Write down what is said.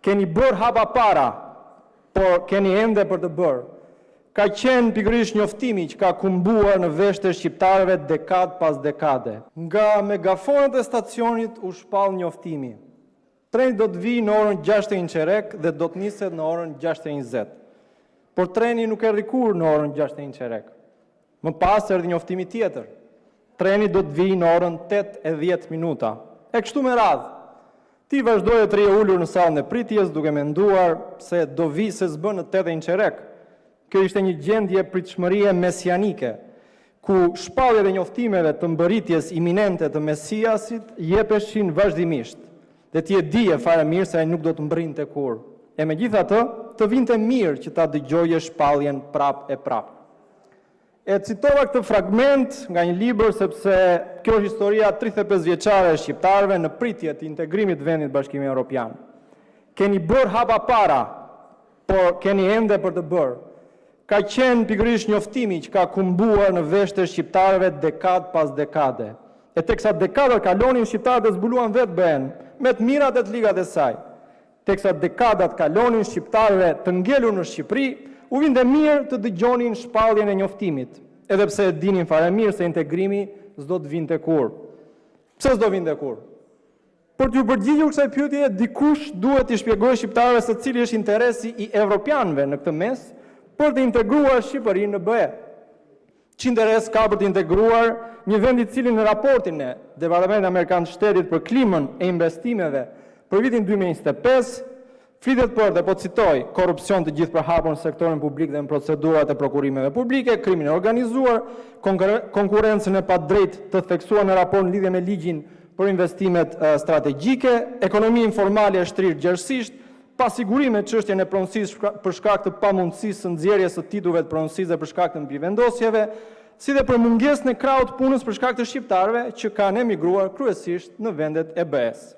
Keni bërë hapa para, por keni ende për të bërë. Ka qenë pikërisht njoftimi që ka kumbuar në veshët e shqiptarëve dekad pas dekade. Nga megafonët e stacionit u shpall njoftimi. Treni do të vijë në orën 6:15 dhe do të niset në orën 6:20. Por treni nuk erdhi kurrë në orën 6:15. Më pas erdhi njoftimi tjetër. Treni do të vijë në orën 8:10. E kështu me radhë. Ti vazhdoje të rije ulur në sallën e pritjes duke menduar se do vi se s'bën në 8:15. Kjo ishte një gjendje pritshmërie mesianike, ku shpalljet e njoftimeve të mbërritjes iminente të Mesiasit jepeshin vazhdimisht. Dhe ti e dije fare mirë se ai nuk do të mbërrinte kurrë. E megjithatë, të vinte mirë që ta dëgjoje shpalljen prap e prap. E citova këtë fragment nga një libër sepse kjo është historia 35 vjeçare e shqiptarëve në pritje të integrimit të vendit Bashkimit Evropian. Keni bërë hapa para, por keni ende për të bërë. Ka qenë pikërisht njoftimi që ka kumbuar në veshët e shqiptarëve dekad pas dekade. E teksa dekadat kalonin, shqiptarët e zbuluan vetë BE-n, me të mirat e të ligat e saj. Teksa dekadat kalonin, shqiptarëve të ngelur në Shqipëri, u vinte mirë të dëgjonin shpalljen e njoftimit, edhe pse e dinin fare mirë se integrimi s'do të vinte kurrë. Pse s'do vinte kurrë? Për t'ju përgjigjur kësaj pyetje, dikush duhet t'i shpjegojë shqiptarëve se cili është interesi i evropianëve në këtë mes për të integruar Shqipërinë në BE. Ç'interes ka për të integruar një vend i cili në raportin e Departamentit Amerikan të Shtetit për klimën e investimeve për vitin 2025 flitet për, dhe po citoj, korrupsion të gjithë përhapur në sektorin publik dhe në procedurat e prokurimeve publike, krimin e organizuar, konkurrencën e padrejtë të theksuar në raport në lidhje me ligjin për investimet strategjike, ekonomi informale e shtrirë gjerësisht, pasigurime çështjen e pronësisë për shkak të pamundësisë së nxjerrjes së titujve të pronësisë për shkak të mbivendosjeve, si dhe për mungesën e krahut punës për shkak të shqiptarëve që kanë emigruar kryesisht në vendet e BE-s.